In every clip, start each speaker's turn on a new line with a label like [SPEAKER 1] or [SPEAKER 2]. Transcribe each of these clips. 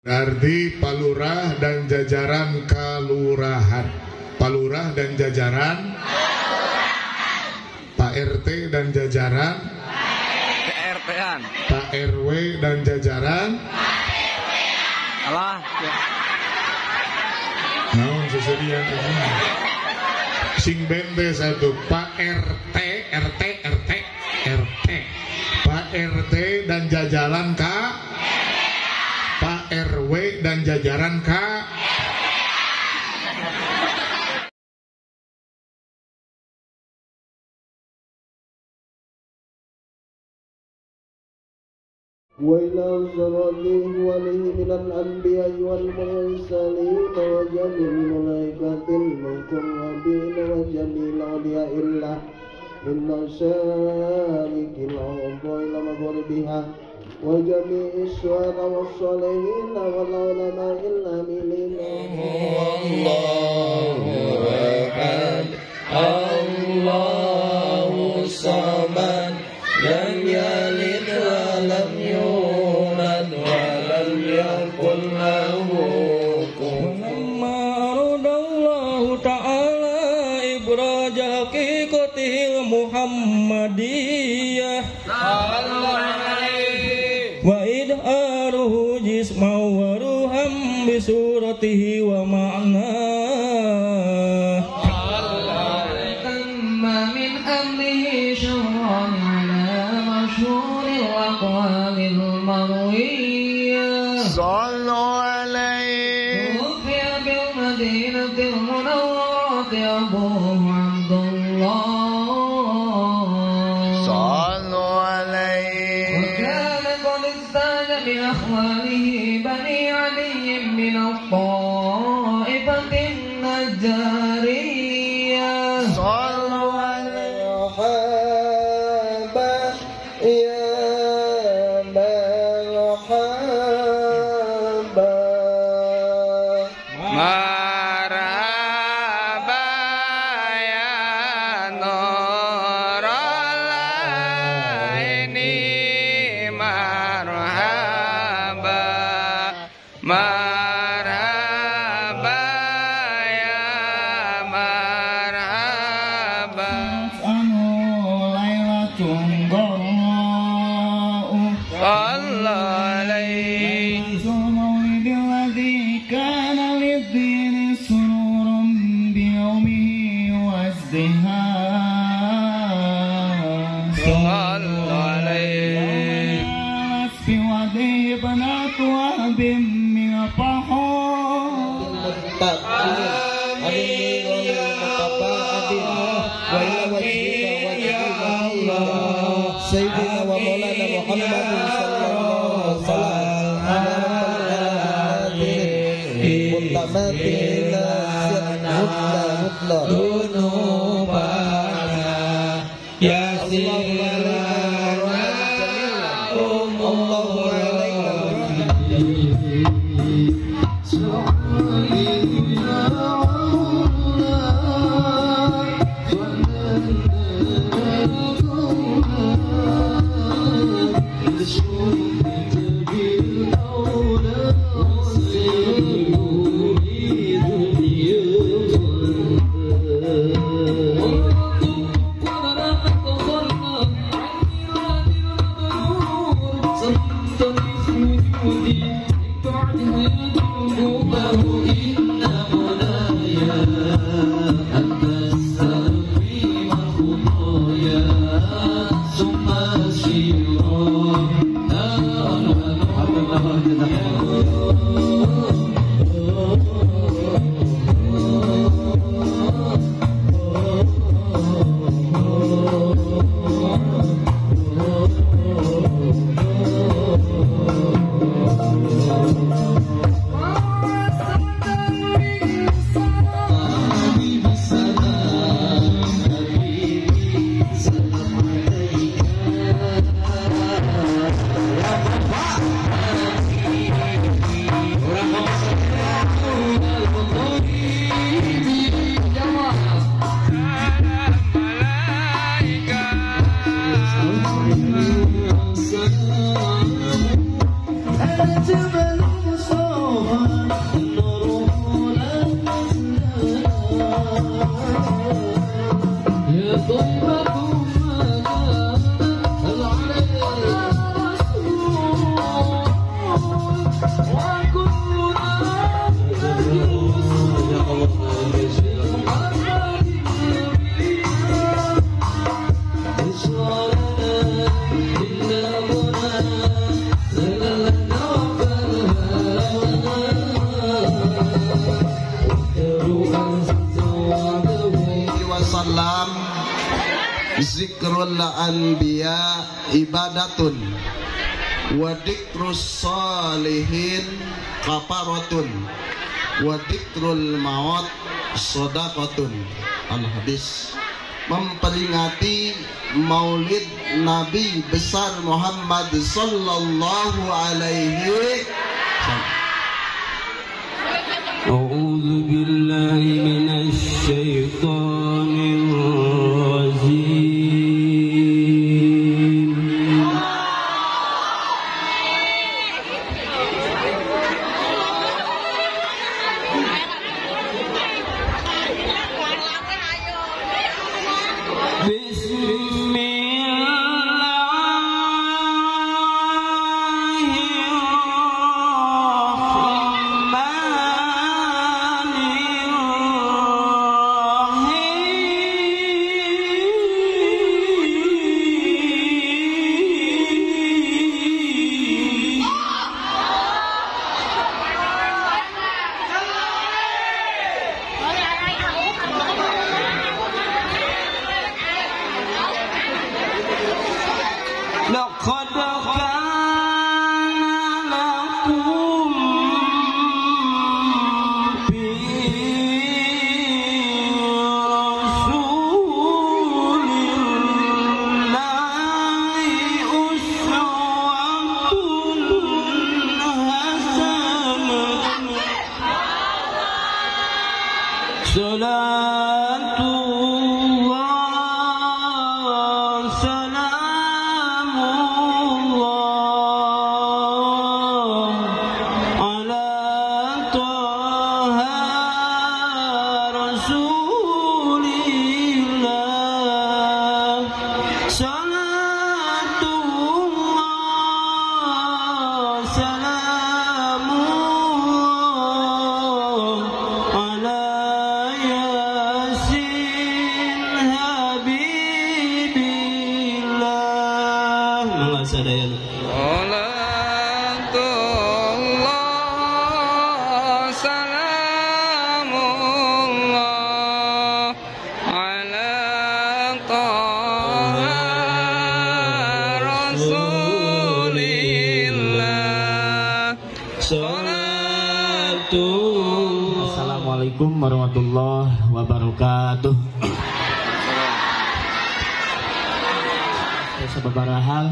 [SPEAKER 1] Berarti palurah dan jajaran kelurahan, palurah dan jajaran, Pak RT dan jajaran,
[SPEAKER 2] PRT-an,
[SPEAKER 1] Pak RW dan jajaran,
[SPEAKER 2] alah,
[SPEAKER 1] naon seserian ini, sing bente satu Pak RT, Pak RT dan jajaran K, Pak RW dan jajaran K.
[SPEAKER 3] وإلى صراطه وله من الأنبياء والمرسلين وجميع الملائكة المقربين وجميع الأولياء الله من مشارق الأرض إلى مغربها وجميع الشهداء والصالحين والعلماء العاملين. الله أحد الله الصمد لم يلد ولم يولد ولم يكن له
[SPEAKER 4] ولما أراد الله تعالى إبراز حقيقته المحمدية وإظهاره جسما وروحا بصورته ومعناه
[SPEAKER 3] تم من أمره شرعا على مشهور الأقوال المروية
[SPEAKER 2] صلوا عليه.
[SPEAKER 3] توفي بالمدينة المنورة أبوه عبد الله
[SPEAKER 2] صلوا عليه.
[SPEAKER 3] وكان قد ازداد بأخواله بني علي من الطائفة النجارية
[SPEAKER 2] صلوا عليه.
[SPEAKER 3] مرحبا يا مرحبا
[SPEAKER 2] Marhaba ya nur al-aini, marhaba, marhaba ya marhaba. Allah alaihi.
[SPEAKER 4] المولد الذي كان للدين سرورا بيومه وازدهار
[SPEAKER 2] Allah alaihi.
[SPEAKER 4] في وجهه بنات وهب من الطحار
[SPEAKER 3] سيدنا ومولانا محمد صلى الله عليه dzikrul anbiya ibadatun wa dzikrus shalihin kafaratun wa dzikrul maut shadaqatun. Al-hadis. Memperingati Maulid Nabi besar Muhammad sallallahu alaihi wasallam.
[SPEAKER 5] A'udzu billahi minasy syaithanir rajim.
[SPEAKER 6] Assalamualaikum warahmatullahi wabarakatuh. Sababaraha hal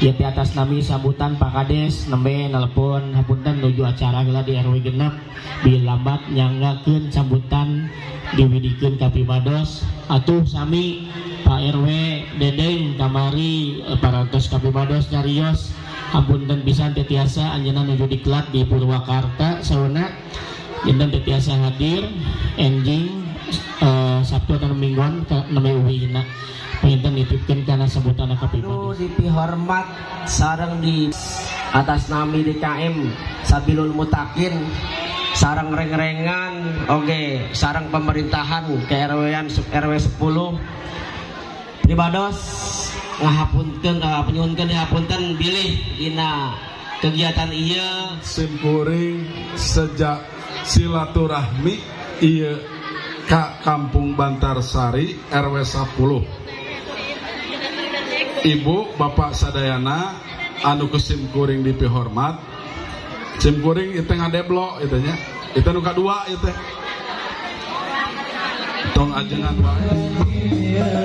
[SPEAKER 6] ya di atas nami sambutan Pak Kades nembe nelpon hapunten nuju acara geula di RW genep bi lambat nyanggakeun sambutan diwidikeun ka Pimados atuh sami Pak RW Dedeng kamari parantos ka Pimados nyarios hapunten pisan teu tiasa anjeunna nuju diklat di Purwakarta sauna jendean teu tiasa hadir enjing Sabtu atau Minggon nembe uwihna pengen nitipkeun kana sebutan ka Pimados
[SPEAKER 7] dipihormat sareng di atas nami DKM Sabilul Mutakin sareng reng-rengan oge sareng pemerintahan ke RW-an RW 10 Pimados ngahapunkeun penyuhunkeun dihapunten bilih dina kegiatan ieu
[SPEAKER 1] simkuring sejak silaturahmi ieu ka Kampung Bantarsari RW 10. Ibu Bapak sadayana anu kusimkuring dipihormat simkuring itu ngadeblok itu nya itu nu kadua itu tong ajengan wae
[SPEAKER 3] Ya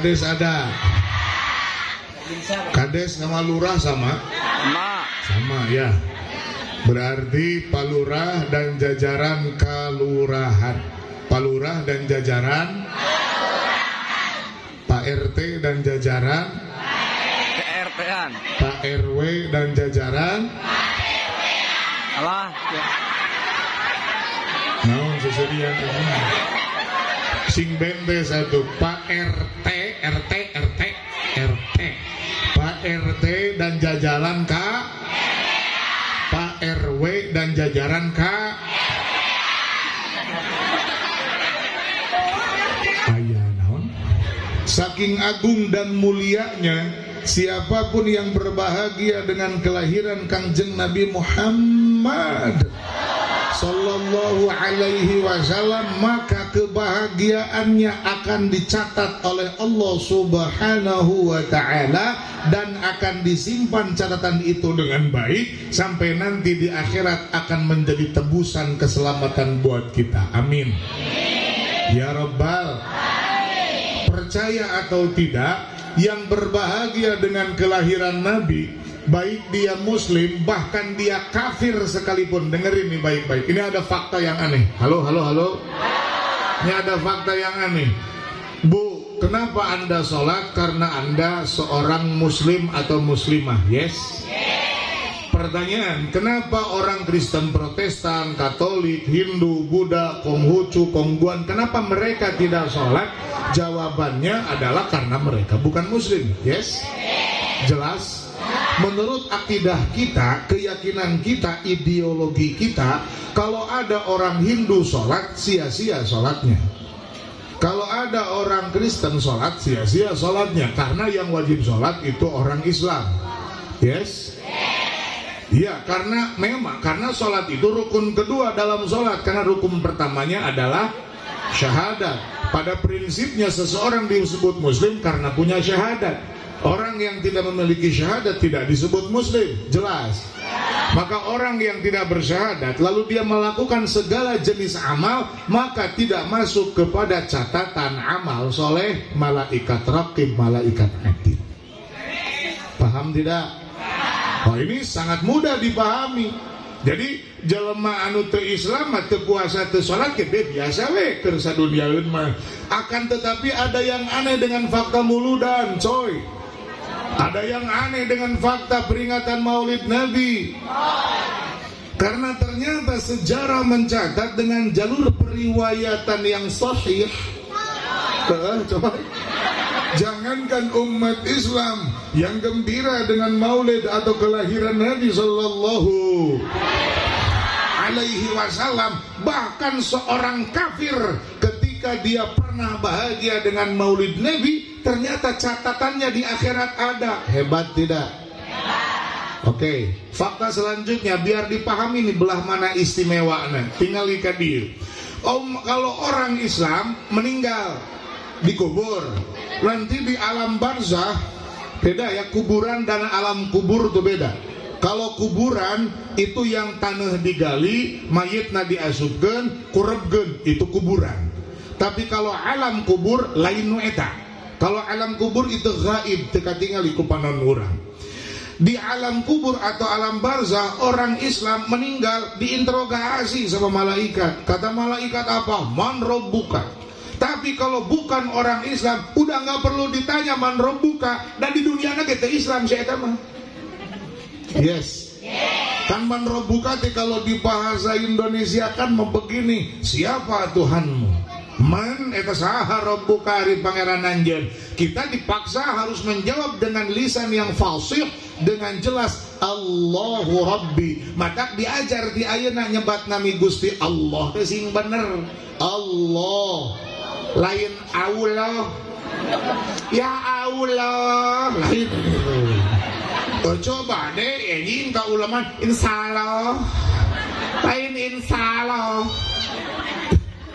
[SPEAKER 8] Kades ada. Kades sama lurah sama? Sama ya. Berarti Pak Lurah dan jajaran kelurahan. Pak Lurah dan jajaran Pak RT dan jajaran
[SPEAKER 2] PRT-an.
[SPEAKER 8] Pak RW dan jajaran
[SPEAKER 2] Allah.
[SPEAKER 8] Naon seserian ini. Sing bente satu Pak RT Pak RT dan jajaran K Pak RW dan jajaran K aya naon saking agung dan mulianya siapapun yang berbahagia dengan kelahiran Kangjeng Nabi Muhammad Sallallahu alaihi wasallam, maka kebahagiaannya akan dicatat oleh Allah Subhanahu wa ta'ala dan akan disimpan catatan itu dengan baik sampai nanti di akhirat akan menjadi tebusan keselamatan buat kita. Amin. Ya Rabbal. Percaya atau tidak, yang berbahagia dengan kelahiran Nabi, baik dia muslim bahkan dia kafir sekalipun, dengerin nih baik-baik. Ini ada fakta yang aneh. Halo. Ini ada fakta yang aneh. Bu, kenapa Anda sholat? Karena Anda seorang muslim atau muslimah. Yes. Pertanyaan, kenapa orang Kristen, Protestan, Katolik, Hindu, Buddha, Konghucu, Kongguan, kenapa mereka tidak sholat? Jawabannya adalah karena mereka bukan muslim. Yes. Jelas. Menurut akidah kita, keyakinan kita, ideologi kita, kalau ada orang Hindu sholat, sia-sia sholatnya. Kalau ada ada orang Kristen sholat sia-sia sholatnya, karena yang wajib sholat itu orang Islam. Yes? Iya, karena sholat itu rukun kedua dalam sholat, karena rukun pertamanya adalah syahadat. Pada prinsipnya seseorang disebut muslim karena punya syahadat. Orang yang tidak memiliki syahadat tidak disebut muslim, jelas. Maka orang yang tidak bersyahadat lalu dia melakukan segala jenis amal, maka tidak masuk kepada catatan amal soleh malaikat raqib, malaikat atid. Paham tidak? Oh, ini sangat mudah dipahami. Jadi jelema anu teu Islam teu puasa teu salat ge biasa we keur saduniaeun mah. Akan tetapi ada yang aneh dengan fakta muludan, coy. Ada yang aneh dengan fakta peringatan Maulid Nabi. Karena ternyata sejarah mencatat dengan jalur periwayatan yang sahih. Coba. Jangankan umat Islam yang gembira dengan maulid atau kelahiran Nabi Sallallahu Alaihi Wasallam, bahkan seorang kafir ketika dia pernah bahagia dengan maulid Nabi, ternyata catatannya di akhirat ada. Hebat tidak? Oke, fakta selanjutnya biar dipahami nih belah mana istimewanya. Tinggal ikat dia. Kalau orang Islam meninggal dikubur, nanti di alam barzah beda ya, kuburan dan alam kubur itu beda. Kalau kuburan itu yang tanah digali, mayitna diasupkeun, kurebkeun, itu kuburan. Tapi kalau alam kubur lain nu eta. Kalau alam kubur itu gaib, teu katingali ku panon urang. Di alam kubur atau alam barzah, orang Islam meninggal diinterogasi sama malaikat. Kata malaikat apa? Man rabbuka. Tapi kalau bukan orang Islam, udah nggak perlu ditanya man rabbuka, dan di dunia kita Islam saya mah. Yes. Kan man rabbuka kalau di bahasa Indonesia kan begini, siapa Tuhanmu? Man eta saha rabbuka ari pangeran anjeun. Kita dipaksa harus menjawab dengan lisan yang fasih, dengan jelas Allahu Rabbi. Maka diajar di ayeuna nyebat nami Gusti Allah teh sing bener. Allah lain Allah, ya Allah lain. Coba deh ini ka ulama insyaallah lain insyaallah.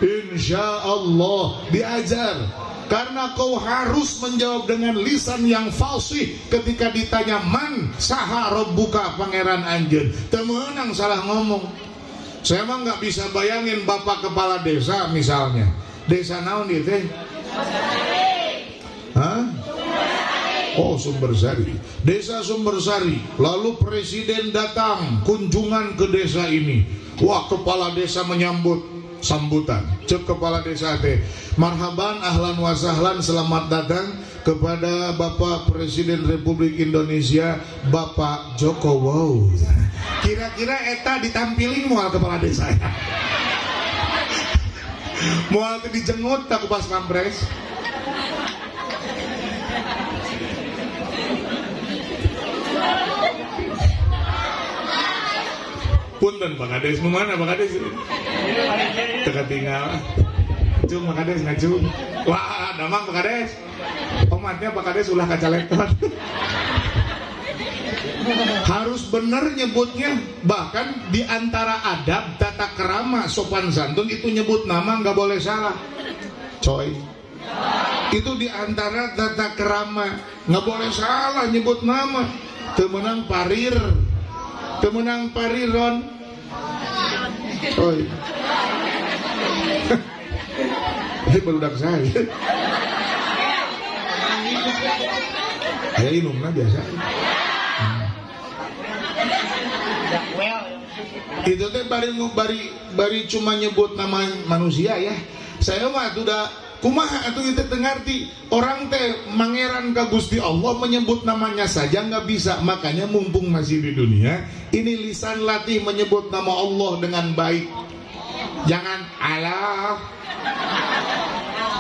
[SPEAKER 8] Insyaallah diajar. Karena kau harus menjawab dengan lisan yang fasih ketika ditanya man saha rabbuka pangeran anjeun. Teu meunang salah ngomong. Saya mah nggak bisa bayangin bapak kepala desa misalnya. Desa naon ieu teh? Hah? Oh, Sumbersari. Desa Sumbersari. Lalu presiden datang kunjungan ke desa ini. Wah, kepala desa menyambut sambutan. Cek kepala desa teh, marhaban ahlan wa sahlan, selamat datang kepada Bapak Presiden Republik Indonesia Bapak Jokowi. Kira-kira eta ditampilin moal kepala desa. Moal teh dijengut tak pas pampres. Punten Pak Kades, mana Pak Kades? Teka tinggal. Cung Pak Kades ngacung. Wah, damang Pak Kades. Omatnya Pak Kades ulah kacaleton. Harus benar nyebutnya. Bahkan di antara adab, tata kerama, sopan santun itu nyebut nama nggak boleh salah. Coy. Itu di antara tata kerama, nggak boleh salah nyebut nama. Temenang parir. Temenang pariron. Oi. Ini barudak saya. Aya inumna biasa. Itu teh bari cuma nyebut nama manusia ya. Saya mah udah kumaha atuh itu ngarti. Orang teh mangeran ka Gusti Allah menyebut namanya saja nggak bisa. Makanya mumpung masih di dunia, ini lisan latih menyebut nama Allah dengan baik. Jangan Allah.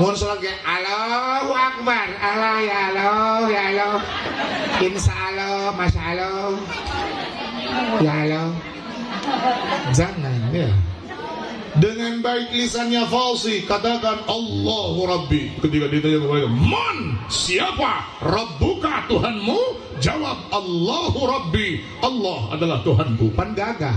[SPEAKER 8] Mohon salat ke Allahu Akbar. Allah ya Allah ya Allah. Insyaallah, masyaallah. Ya Allah. Jangan ya. dengan baik lisannya fasih, katakan Allahu Rabbi. Ketika ditanya kepada man, siapa Rabbuka, Tuhanmu? Jawab Allahu Rabbi, Allah adalah Tuhanku. Pan gagah.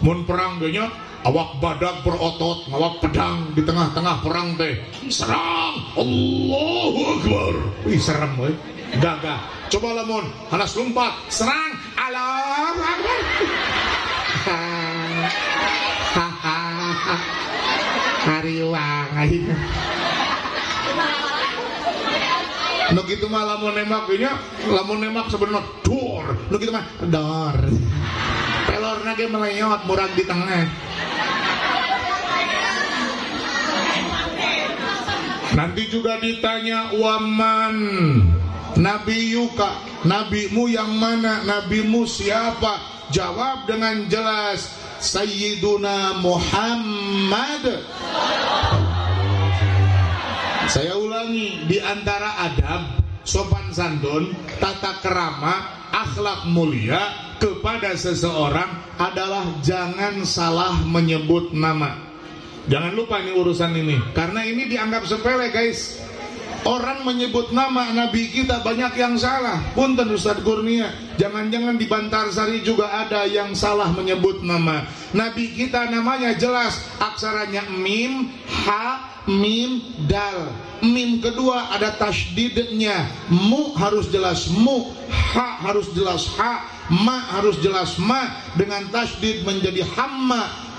[SPEAKER 8] Mun perang ganya awak badak berotot, ngawak pedang di tengah-tengah perang teh serang, Allahu Akbar. Wih serem weh, gagah. Coba lamun hanas lompat serang, Allahu Akbar. Hariwang akhirnya. Nu kitu mah lamun nembak nya, lamun nembak sebenarnya dor. Nu kitu mah dor. Pelorna ge meleot murag di tengah. Nanti juga ditanya waman Nabi Yuka, nabimu yang mana? Nabimu siapa? Jawab dengan jelas, Sayyiduna Muhammad. Saya ulangi, di antara adab, sopan santun, tata kerama, akhlak mulia kepada seseorang adalah jangan salah menyebut nama. Jangan lupa nih urusan ini, karena ini dianggap sepele guys. Orang menyebut nama Nabi kita banyak yang salah. Punten Ustadz Kurnia, jangan-jangan di Bantarsari juga ada yang salah menyebut nama Nabi kita. Namanya jelas, aksaranya mim, ha, mim, dal. Mim kedua ada tasydidnya, mu harus jelas mu, ha harus jelas ha, ma harus jelas ma, dengan tasydid menjadi hamma.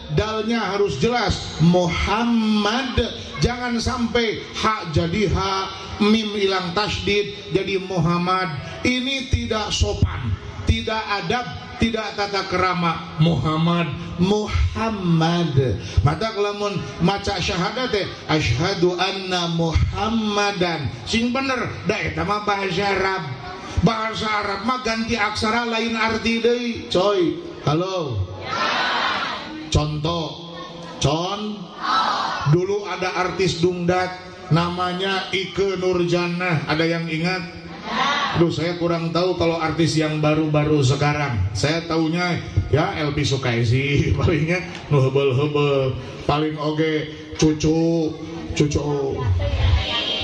[SPEAKER 8] Dalnya harus jelas Muhammad. Jangan sampai ha jadi ha, mim hilang tasydid jadi Muhammad. Ini tidak sopan, tidak adab, tidak tata kerama. Muhammad, Muhammad. Mata kelamun maca syahadat teh asyhadu anna Muhammadan. Sing bener da eta mah bahasa Arab. Bahasa Arab mah ganti aksara lain arti deui. Coy, halo. Contoh, dulu ada artis dungdak namanya Ike Nurjannah. Ada yang ingat? Duh, saya kurang tahu kalau artis yang baru-baru sekarang. Saya taunya ya Elvi Sukaisi palingnya nu hebel-hebel, paling oge cucu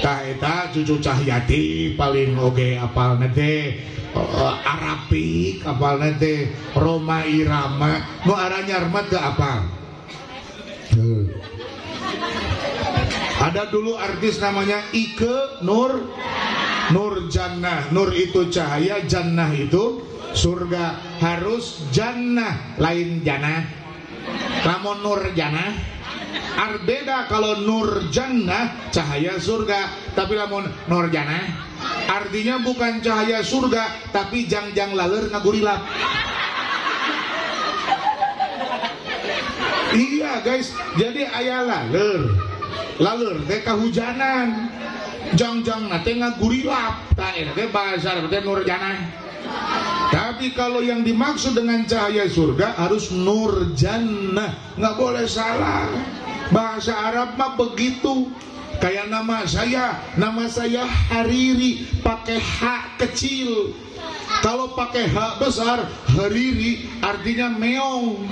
[SPEAKER 8] Taeta cucu Cahyati paling oge apal nete. Arapik apal nete, Roma Irama, nu aranya armat ke apa? Ada dulu artis namanya Ike Nurjannah. Nur itu cahaya, jannah itu surga. Harus jannah, lain jannah. Lamun Nurjannah arbeda. Kalau Nurjannah cahaya surga, tapi lamun Nurjannah artinya bukan cahaya surga, tapi jang-jang laler ngagurilap. Iya guys, jadi aya laler teh kahujanan, jang-jang nate ngagurilap. Tah eta teh bahasa Arab teh Nurjannah. Tapi kalau yang dimaksud dengan cahaya surga harus Nurjannah, nggak boleh salah. Bahasa Arab mah begitu. Kayak nama saya Hariri pakai H kecil. Kalau pakai H besar Hariri artinya meong.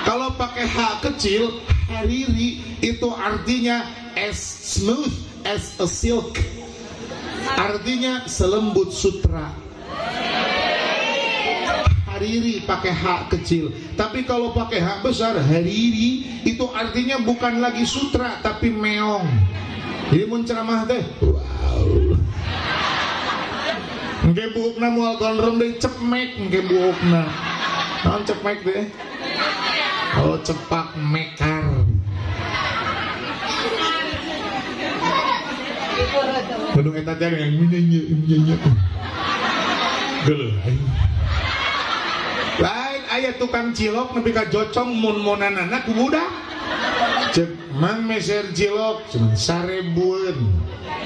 [SPEAKER 8] Kalau pakai H kecil Hariri itu artinya as smooth as a silk. Artinya selembut sutra. Hariri pakai H kecil. Tapi kalau pakai H besar Hariri itu artinya bukan lagi sutra tapi meong. Jadi mun ceramah teh wow. Engke buukna moal gondrong deui cepmek engke buukna. Naon cepmek teh? Oh cepak mekar. Kudu eta teh yang nyanyi. Geuleuh. Lain aya tukang cilok nepi ka jocong mun-munanana ku budak. Cek mang meser cilok cuman 1000-eun.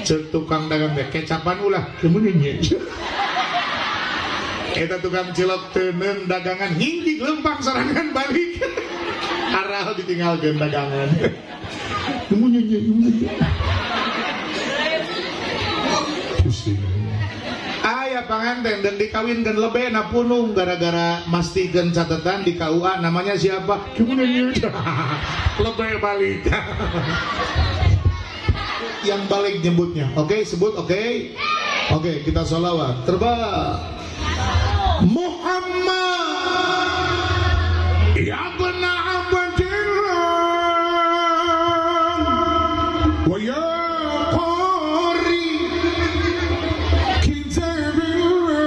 [SPEAKER 8] Cek tukang dagang teh kecapan ulah teu meuneuh. Eta tukang cilok teuneung dagangan hinggig lempang sarangan balik. Arah ditinggalkeun dagangan. Teu meuneuh. Pusing. Aya aya panganten dan dikawinkan lebih na punung gara-gara mastikeun catatan di KUA namanya siapa? Lebih balik. Yang balik nyebutnya. Oke, sebut oke. Oke, kita sholawat. Terbang. Muhammad ya bena abadillah wa ya qari kitabillah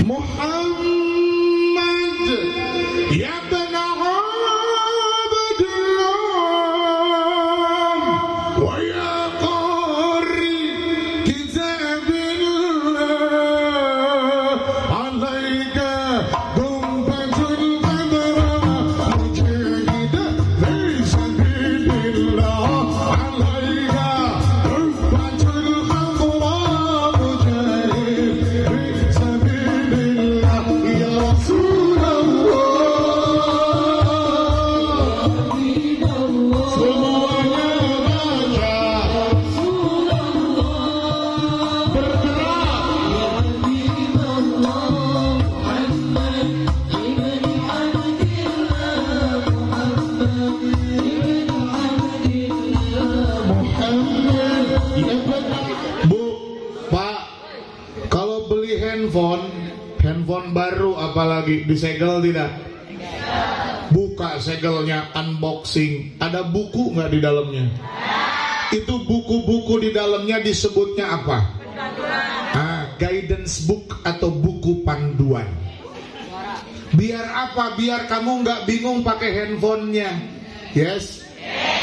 [SPEAKER 8] Muhammad ya bena abadillah wa ya handphone baru apalagi disegel tidak? Buka segelnya, unboxing. Ada buku nggak di dalamnya? Itu buku-buku di dalamnya disebutnya apa? Guidance book atau buku panduan. Biar apa? Biar kamu nggak bingung pakai handphonenya. Yes.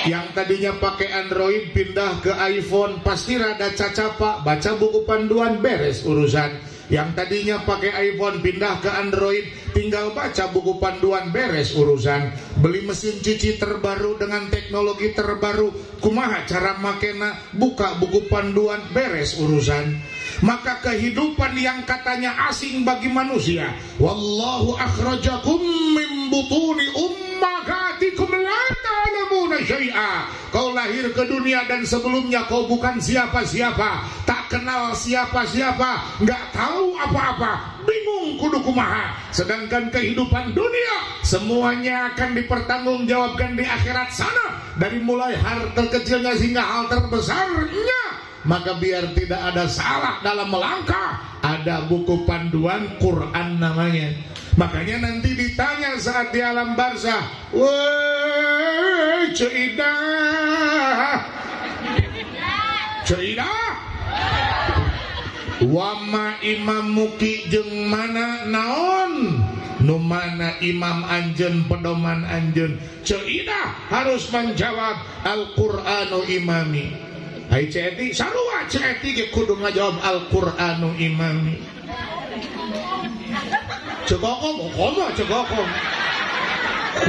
[SPEAKER 8] Yang tadinya pakai Android pindah ke iPhone pasti rada cacapa. Baca buku panduan beres urusan. Yang tadinya pakai iPhone pindah ke Android tinggal baca buku panduan beres urusan. Beli mesin cuci terbaru dengan teknologi terbaru kumaha cara makena buka buku panduan beres urusan. Maka kehidupan yang katanya asing bagi manusia, wallahu akhrajakum min butuni ummahatikum la ta'lamuna syai'a. Kau lahir ke dunia dan sebelumnya kau bukan siapa-siapa, tak kenal siapa-siapa, nggak tahu apa-apa, bingung kudu kumaha. Sedangkan kehidupan dunia semuanya akan dipertanggungjawabkan di akhirat sana, dari mulai hal terkecilnya hingga hal terbesarnya. Maka biar tidak ada salah dalam melangkah, ada buku panduan Quran namanya. Makanya nanti ditanya saat di alam barzah, woi Ceidah, Ceidah, wama imam muki jeung mana naon, nu mana imam anjeun pedoman anjeun. Ceidah harus menjawab Al-Qur'anu imami. Hai Ceti, sarua Ceti ge kudu ngajawab Al-Qur'anu imami. Cekokom, komo cekokom.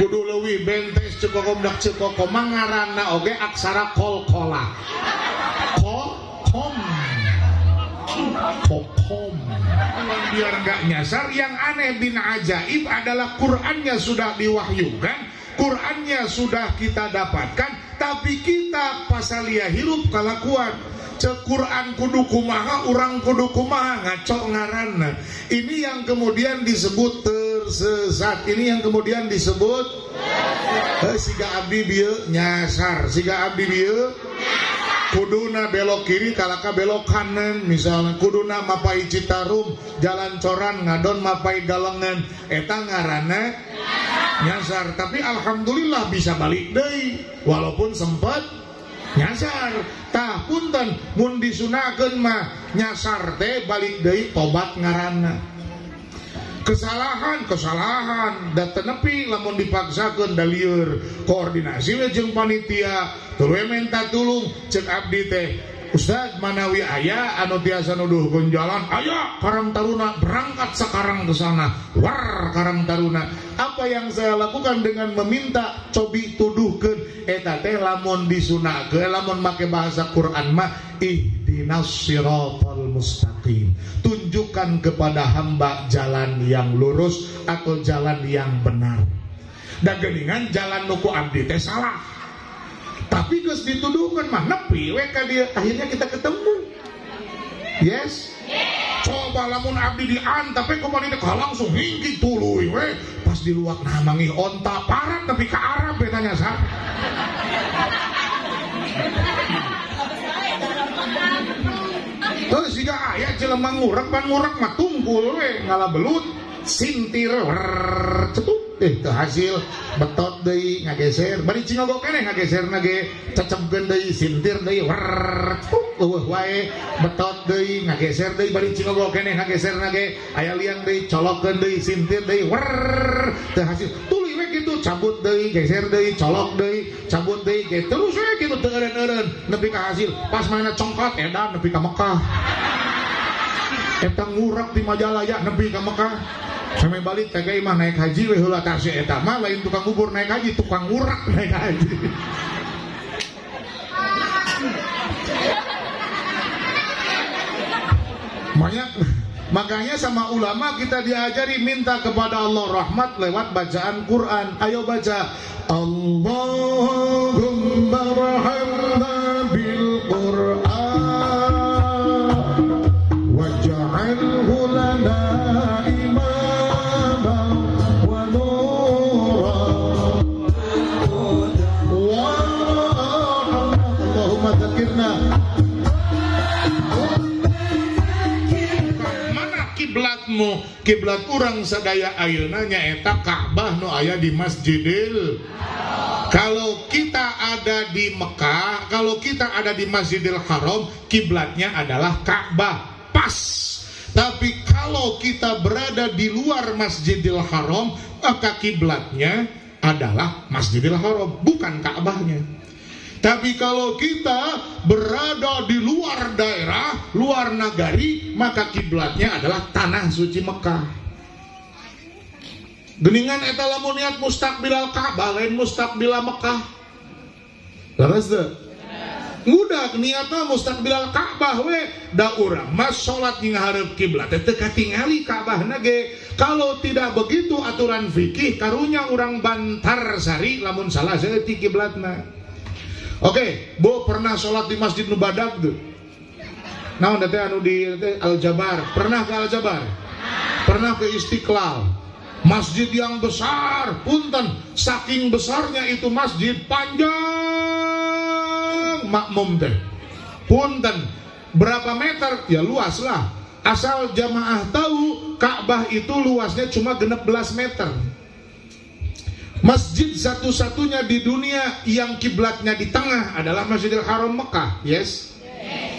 [SPEAKER 8] Kudu leuwih bentes cekokom dak cekokom mangaranna oge aksara kolkola. Kokom. Kokom. Biar enggak nyasar, yang aneh bin ajaib adalah Qur'annya sudah diwahyukan, Qur'annya sudah kita dapatkan, tapi kita pasalia hirup kalakuan. Cek Quran kudu kumaha, urang kudu kumaha, ngaco ngaranna. Ini yang kemudian disebut tersesat. Ini yang kemudian disebut siga abdi bieu nyasar. Siga abdi bieu kuduna belok kiri kalaka belok kanan, misalnya kuduna mapai Citarum jalan coran ngadon mapai Galengan, eta ngaranna nyasar. Tapi alhamdulillah bisa balik deui walaupun sempat nyasar. Tah punten mun disunahkeun mah nyasar teh balik deui tobat ngaranna. Kesalahan da teu nepi lamun dipaksakeun da lieur, koordinasi we jeung panitia tuluy minta tulung cek abdi teh, Ustaz manawi aya anu tiasa nuduhkeun jalan, aya Karang Taruna, berangkat sekarang ke sana. War Karang Taruna. Apa yang saya lakukan dengan meminta cobi tuduhkeun eta teh lamun disunahkeun, lamun make bahasa Quran mah ihdinas siratal mustaqim. Tunjukkan kepada hamba jalan yang lurus atau jalan yang benar. Dan geningan jalan nuku abdi teh salah. Tapi geus dituduhkeun mah nepi we ka dieu, akhirnya kita ketemu. Yes? Coba lamun abdi diantap we kumaha teh langsung hinggi tuluy we. Pas di luak nah manggih onta parat nepi ka Arab we tanya sa. Terus jika ayah jelema ngurek ban ngurek mah tungkul we ngalabelut sintir cetut teu hasil betot deui ngageser bari cingogo keneh ngageserna ge cecebkeun deui sintir deui eueuh wae betot deui ngageser deui bari cingogo keneh ngageserna ge aya liang deui colokkeun deui sintir deui teu hasil tuluy we kitu cabut deui geser deui colok deui cabut deui ge terus we kitu teu eureun-eureun nepi ka hasil pas mana congkot edan nepi ka Mekah eta ngurek di Majalaya nepi ka Mekah. Sampai balik teh mah naik haji we heula tah si eta mah lain tukang bubur naik haji, tukang ngurak naik haji. Makanya sama ulama kita diajari minta kepada Allah rahmat lewat bacaan Quran. Ayo baca Allahumma rahamna bil Quran waj'alhu lana kiblat urang sadaya ayeuna nyaeta Ka'bah nu aya di Masjidil. Kalau kita ada di Mekah, kalau kita ada di Masjidil Haram, kiblatnya adalah Ka'bah. Pas. Tapi kalau kita berada di luar Masjidil Haram, maka kiblatnya adalah Masjidil Haram, bukan Ka'bahnya. Tapi kalau kita berada di luar daerah, luar nagari, maka kiblatnya adalah tanah suci Mekah. Geningan eta lamun niat mustaqbilal Ka'bah lain mustaqbilal Mekah. Laras teu? Ngudag niatna mustaqbilal Ka'bah we, da urang mas salat ngahareup kiblat teh teu katingali Ka'bahna ge. Kalau tidak begitu aturan fikih karunya urang bantar sari lamun salah ti kiblatna. Oke, Bo pernah sholat di Masjid Nubadak tuh. Nah, nanti anu di Al-Jabar. Pernah ke Al-Jabar? Pernah ke Istiqlal. Masjid yang besar, punten. Saking besarnya itu masjid panjang makmum teh. Punten. Berapa meter? Ya luas lah. Asal jamaah tahu, Ka'bah itu luasnya cuma 16 meter. Masjid satu-satunya di dunia yang kiblatnya di tengah adalah Masjidil Haram Mekah. Yes?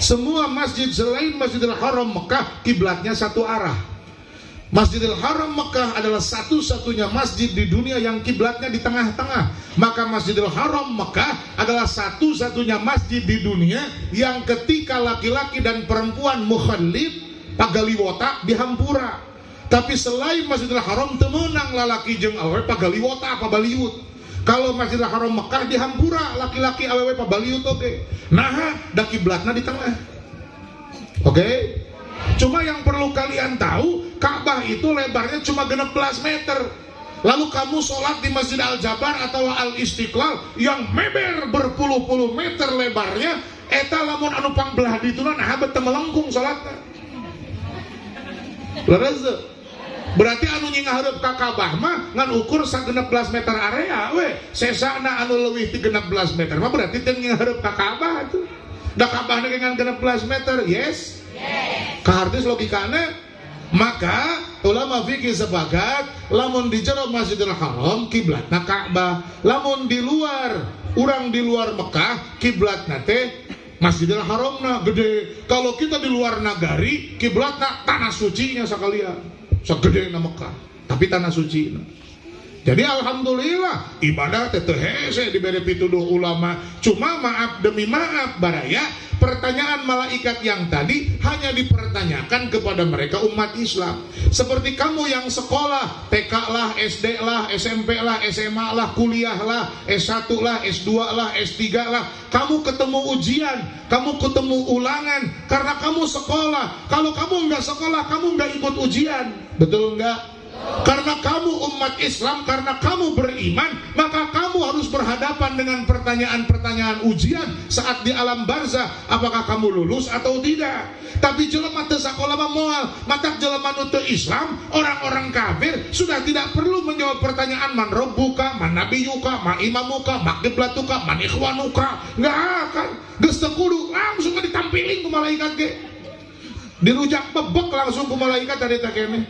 [SPEAKER 8] Semua masjid selain Masjidil Haram Mekah kiblatnya satu arah. Masjidil Haram Mekah adalah satu-satunya masjid di dunia yang kiblatnya di tengah-tengah. Maka Masjidil Haram Mekah adalah satu-satunya masjid di dunia yang ketika laki-laki dan perempuan mukhallib pagaliwota dihampura. Tapi selain Masjidil Haram temenang lalaki jeung awewe pagaliwota apa baliut. Kalau Masjidil Haram Mekah dihampura laki-laki awewe pa baliut oke. Nah, da kiblatna di tengah. Oke? Cuma yang perlu kalian tahu, Ka'bah itu lebarnya cuma 16 meter. Lalu kamu sholat di Masjid Al-Jabar atau Al-Istiqlal yang meber berpuluh-puluh meter lebarnya, eta lamun anu pangbelah dituna nah beuteung melengkung sholatna. Leres. Berarti anu nyingahareup ka Ka'bah mah ngan ukur 16 meter area we. Sesana anu leuwih ti 16 meter mah berarti teu nyingahareup ka Ka'bah atuh. Da Ka'bahna ge ngan 16 meter. Yes? Kahartis logikana. Maka ulama fikih sepakat lamun di jero Masjidil Haram kiblatna Ka'bah. Lamun di luar, urang di luar Mekah kiblatna teh Masjidil Haramna gede. Kalau kita di luar nagari kiblatna tanah sucinya sakalian. Segede na Mekah, tapi tanah suci. Jadi alhamdulillah ibadah teu hese dibere pituduh ulama. Cuma maaf demi maaf baraya, pertanyaan malaikat yang tadi hanya dipertanyakan kepada mereka umat Islam. Seperti kamu yang sekolah, TK lah, SD lah, SMP lah, SMA lah, kuliah lah, S1 lah, S2 lah, S3 lah. Kamu ketemu ujian, kamu ketemu ulangan karena kamu sekolah. Kalau kamu nggak sekolah, kamu nggak ikut ujian. Betul nggak? Karena kamu umat Islam, karena kamu beriman, maka kamu harus berhadapan dengan pertanyaan-pertanyaan ujian saat di alam barzah. Apakah kamu lulus atau tidak? Tapi jelema teu sakola moal, matak jelema nu teu Islam, orang-orang kafir sudah tidak perlu menjawab pertanyaan man rabbuka, man nabiyuka, man imamuka, man qiblatuka, man ikhwanuka. Enggak akan. Geus teu kudu langsung ditampilin ku malaikat ge. Dirujak bebek langsung ku malaikat tadi tak kene.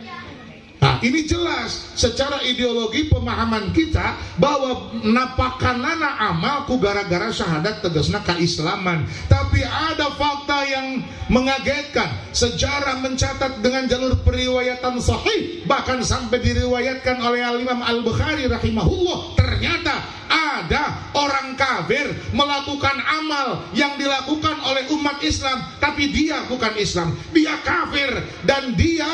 [SPEAKER 8] Nah, ini jelas secara ideologi pemahaman kita bahwa napakanana amal ku gara-gara syahadat tegasna keislaman. Tapi ada fakta yang mengagetkan. Sejarah mencatat dengan jalur periwayatan sahih, bahkan sampai diriwayatkan oleh Al-Imam Al-Bukhari rahimahullah. Ternyata ada orang kafir melakukan amal yang dilakukan oleh umat Islam, tapi dia bukan Islam, dia kafir, dan dia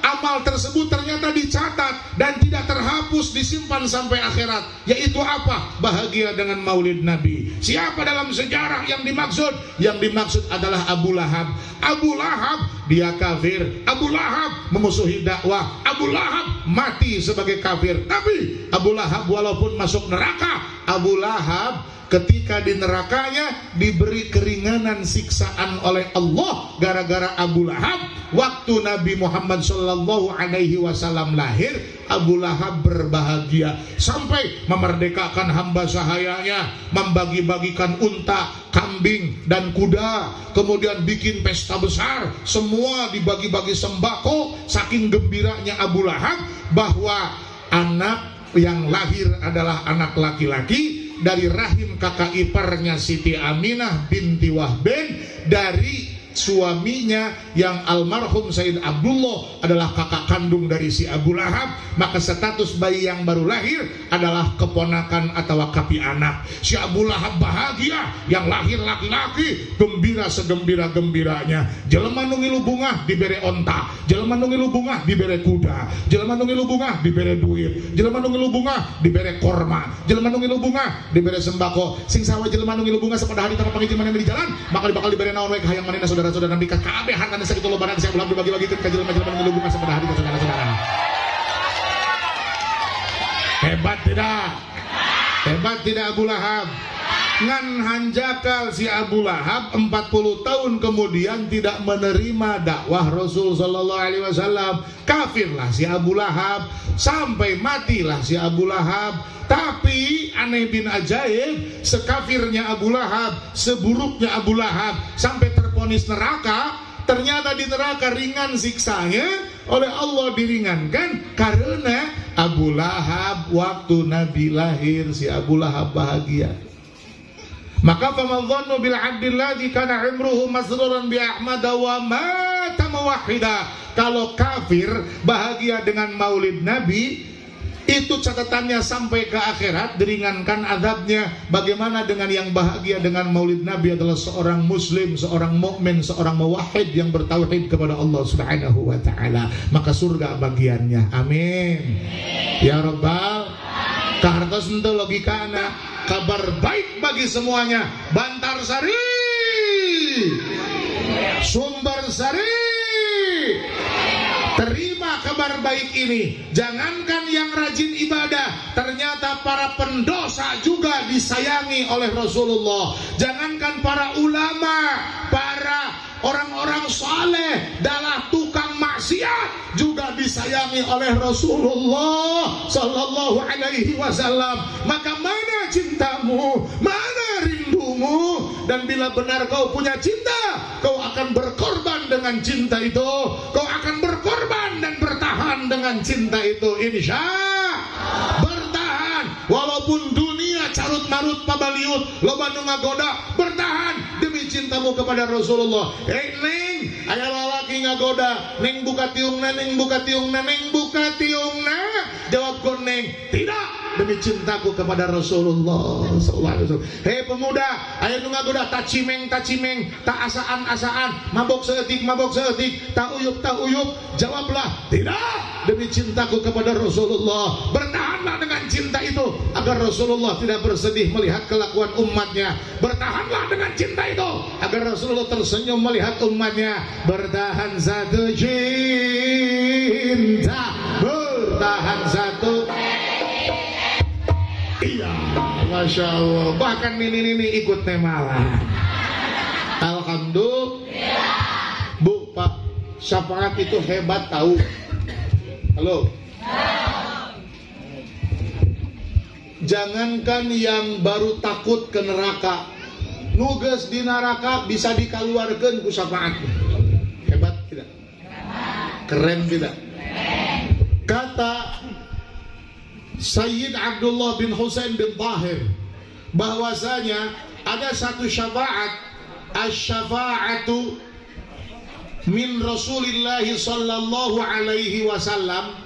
[SPEAKER 8] amal tersebut ternyata dicatat dan tidak terhapus, disimpan sampai akhirat. Yaitu apa? Bahagia dengan maulid Nabi. Siapa dalam sejarah yang dimaksud? Yang dimaksud adalah Abu Lahab. Abu Lahab dia kafir. Abu Lahab memusuhi dakwah. Abu Lahab mati sebagai kafir. Tapi Abu Lahab walaupun masuk neraka, Abu Lahab ketika di nerakanya diberi keringanan siksaan oleh Allah gara-gara Abu Lahab. Waktu Nabi Muhammad sallallahu alaihi wasallam lahir, Abu Lahab berbahagia sampai memerdekakan hamba sahayanya, membagi-bagikan unta, kambing dan kuda, kemudian bikin pesta besar, semua dibagi-bagi sembako. Saking gembiranya Abu Lahab bahwa anak yang lahir adalah anak laki-laki dari rahim kakak iparnya Siti Aminah binti Wahben, dari suaminya yang almarhum Sayyid Abdullah adalah kakak kandung dari si Abu Lahab. Maka status bayi yang baru lahir adalah keponakan atau kapi anak. Si Abu Lahab bahagia, yang lahir laki-laki gembira segembira-gembiranya. Jelema nu ngilu bungah dibere onta, jelema nu ngilu bungah dibere kuda, jelema nu ngilu bungah dibere duit, jelema nu ngilu bungah dibere korma, jelema nu ngilu bungah dibere sembako. Sing sawa jelema nu ngilu bungah sapada hari tanpa pangiji manehna di jalan, maka bakal dibere naon we ka hayang manehna saudara-saudara Nabi kabeh hartana sakitu lobanan saya ulah dibagi-bagikeun ka jelema-jelema nu ngilu bungah sapada hari ka saudara-saudara. Hebat tidak? Hebat tidak Abu Lahab? Ngan hanjakal si Abu Lahab 40 tahun kemudian tidak menerima dakwah Rasul sallallahu alaihi wasallam. Kafirlah si Abu Lahab sampai matilah si Abu Lahab. Tapi aneh bin ajaib, sekafirnya Abu Lahab, seburuknya Abu Lahab sampai terponis neraka, ternyata di neraka ringan siksanya, oleh Allah diringankan karena Abu Lahab waktu Nabi lahir si Abu Lahab bahagia. Maka famadzannu bil abdilladzi kana umruhu masruran bi Ahmad wa mata muwahhida. Kalau kafir bahagia dengan maulid Nabi, itu catatannya sampai ke akhirat diringankan azabnya. Bagaimana dengan yang bahagia dengan maulid Nabi adalah seorang muslim, seorang mukmin, seorang muwahhid yang bertauhid kepada Allah Subhanahu wa taala, maka surga bagiannya. Amin. Ya Rabbal. Kahartos ente logikana, kabar baik bagi semuanya. Bantar Sari, Sumber Sari, terima kabar baik ini. Jangankan yang rajin ibadah, ternyata para pendosa juga disayangi oleh Rasulullah. Jangankan para ulama, para orang-orang saleh, dalam tukang maksiat juga disayangi oleh Rasulullah sallallahu alaihi wasallam. Maka mana cintamu, mana rindumu? Dan bila benar kau punya cinta, kau akan berkorban dengan cinta itu. Kau akan berkorban dan bertahan dengan cinta itu, insya bertahan. Walaupun dunia carut marut pabaliut, loba nu ngagoda, bertahan demi cintamu kepada Rasulullah. Neng, aya lalaki ngagoda, neng buka tiungna, neng buka tiungna, neng buka tiungna. Jawab ko neng, tidak, demi cintaku kepada Rasulullah sallallahu alaihi wasallam. Hei pemuda, aya nu ngagoda tak cimeng, tak asaan-asaan, mabok seetik, tak uyup. Jawablah, tidak, demi cintaku kepada Rasulullah. Bertahanlah dengan cinta itu agar Rasulullah tidak bersedih melihat kelakuan umatnya. Bertahanlah dengan cinta itu agar Rasulullah tersenyum melihat umatnya. Bertahan satu cinta. tahan satu. Iya, Masya Allah. Bahkan ini ikut malah. Alhamdulillah. Bu, Pak, syafaat itu hebat tahu. Halo. Jangankan yang baru takut ke neraka, nuges di neraka bisa dikeluarkan ku syafaat. Hebat tidak? Keren tidak? Kata Sayyid Abdullah bin Husain bin Tahir bahwasanya ada satu syafaat, asy-syafa'atu min Rasulillah sallallahu alaihi wasallam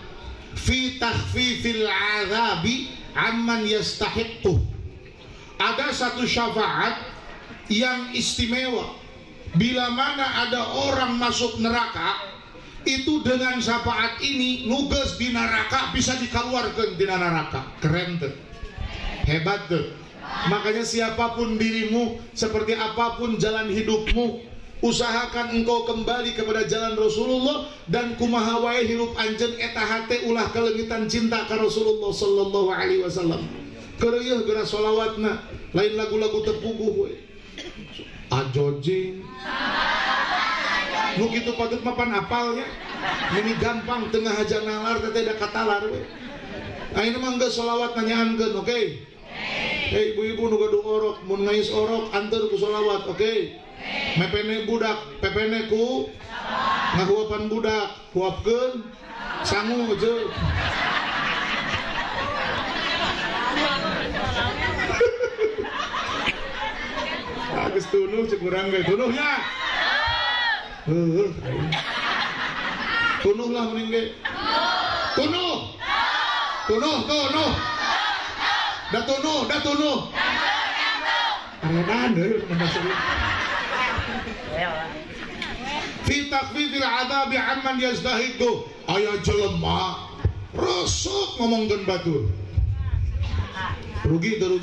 [SPEAKER 8] fi takhfifil azabi amman yastahiqqu. Ada satu syafaat yang istimewa bila mana ada orang masuk neraka, itu dengan syafaat ini nuges di neraka bisa dikeluarkan di neraka. Keren tuh, hebat tuh. Makanya siapapun dirimu, seperti apapun jalan hidupmu, usahakan engkau kembali kepada jalan Rasulullah dan kumaha wae hirup anjeun eta hate ulah kalengitan cinta ka Rasulullah sallallahu alaihi wasallam. Keureuh geura sholawatna lain lagu-lagu terpuguh we. Ajojing. Nu kitu patut mapan apalnya. Ini gampang tengah haja nalar teh da katalar we. Ayeuna mah geus sholawat nanyaankeun, oke? Hei ibu-ibu nu gaduh orok, mun ngais orok anteur ku sholawat, oke? Mepene budak, pepene ku ngahuapan budak, huapkeun sangu je. Agus tunuh cek urang ge, tunuhnya. Tunuh lah mending ge. Tunuh. Tunuh. Dah tunuh. Arenan deui maksudna. Fi takhfifil adabi amman yazdahidu. Aya jelema resep ngomongkeun batur. Rugi teu.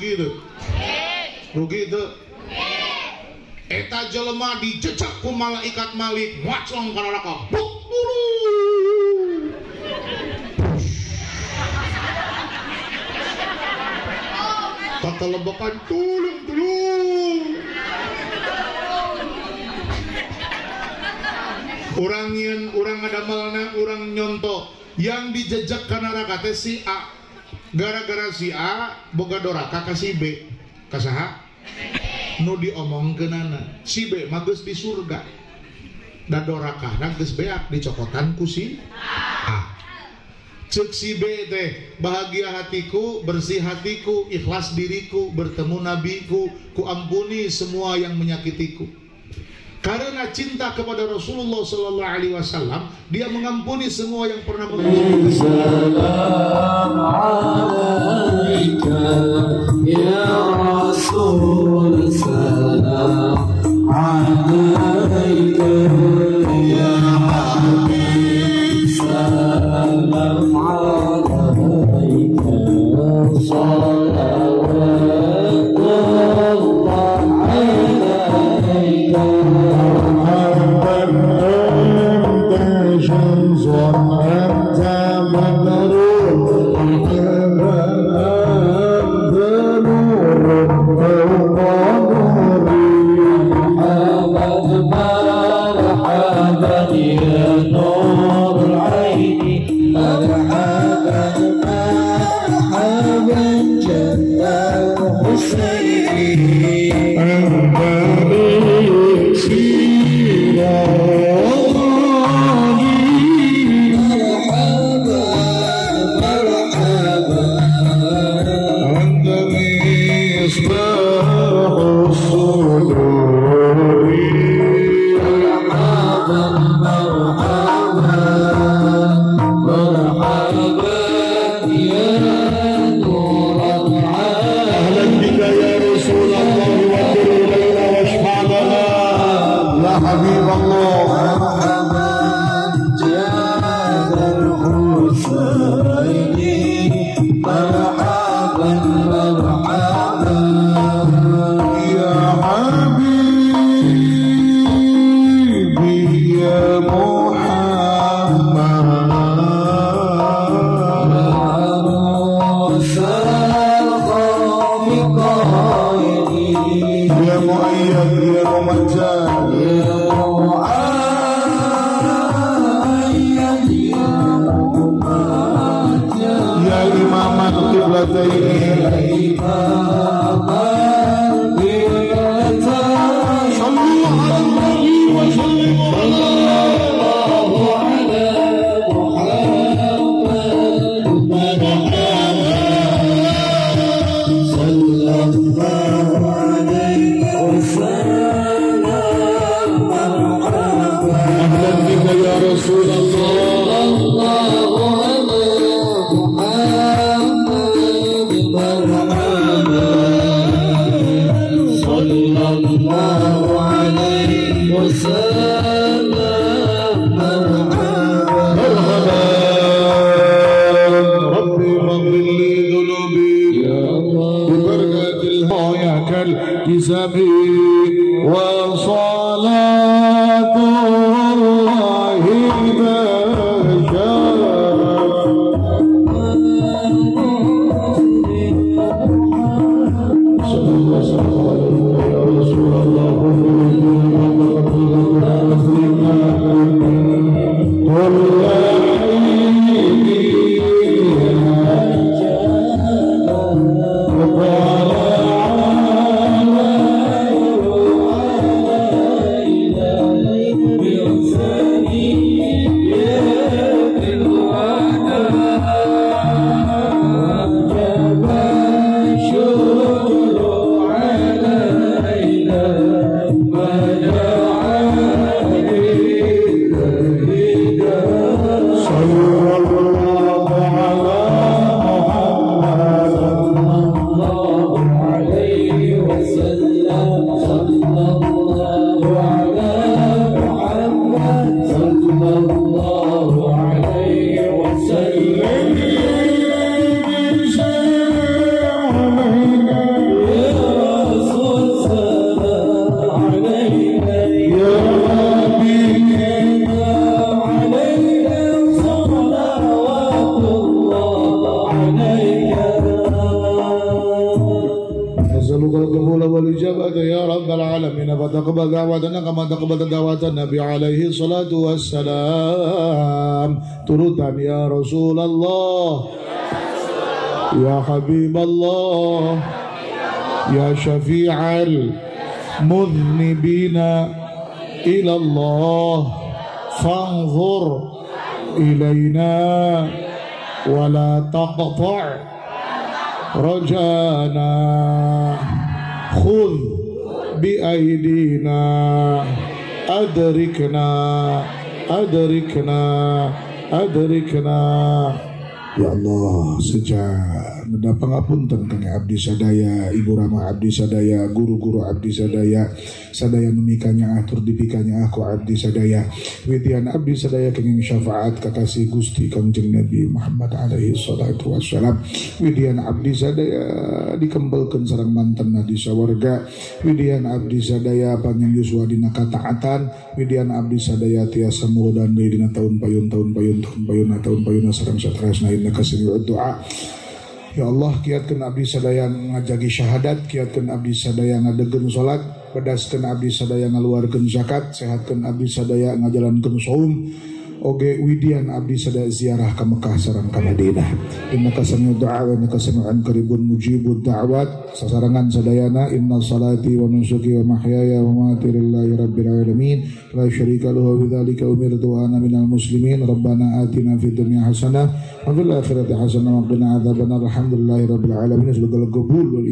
[SPEAKER 8] Eta jelema dijejak ku malaikat Malik, muaclong ka neraka. Buk dulu. Kata lebakan tulung. Urang adamalna, urang nyonto yang dijejak ka neraka teh si A. Gara-gara si A boga doraka ka si B. Kasaha? Nu diomongkeunana. Si B mah geus di surga. Da dorakana geus beak dicokotan ku si A. Cek si B teh, bahagia hatiku, bersih hatiku, ikhlas diriku, bertemu nabiku, ku ampuni semua yang menyakitiku. Karena cinta kepada Rasulullah sallallahu alaihi wasallam, dia mengampuni semua yang pernah menyakitiku. Salam alaika ya Rasul, salam alaika ya Habib, salam alaika salawatullah alaika. ya Ramadan ya Imam al-Qiblataini وصلاة الله تقبل دعوتنا كما تقبل دعوة النبي عليه الصلاة والسلام تردا يا رسول الله يا حبيب الله يا شفيع المذنبين إلى الله فانظر إلينا ولا تقطع رجانا خذ بأيدينا أدركنا Ya Allah, sejak neda pangapunten kang abdi sadaya, Ibu Rama abdi sadaya, guru-guru abdi sadaya, sadaya numikanya atur dipikanya aku abdi sadaya, witian abdi sadaya kenging syafaat kakasih Gusti Kangjeng Nabi Muhammad alaihi salatu wassalam, widian abdi sadaya dikembelkeun sareng mantenna di sawarga, widian abdi sadaya panjang yuswa dina kataatan, widian abdi sadaya tiasa murodan dina tahun payun sareng satrasna inna kasami'ud du'a. Ya Allah, kiatkeun abdi sadaya ngajagi syahadat, kiatkeun abdi sadaya ngadegeun salat, pedaskeun abdi sadaya ngaluarkeun zakat, sehatkeun abdi sadaya ngajalankeun saum, oge widian abdi sadaya ziarah ka Mekah sareng ka Madinah. Innaka sami'ud du'a wa innaka sami'un qaribun mujibud da'wat. Sasarangan sadayana inna salati wa nusuki wa mahyaya wa mamati lillahi rabbil alamin la syarika lahu wa bidzalika umirtu wa ana minal muslimin. Rabbana atina fid dunya hasanah wa fil akhirati hasanah wa qina adzabannar. Alhamdulillahi rabbil alamin. Semoga qabul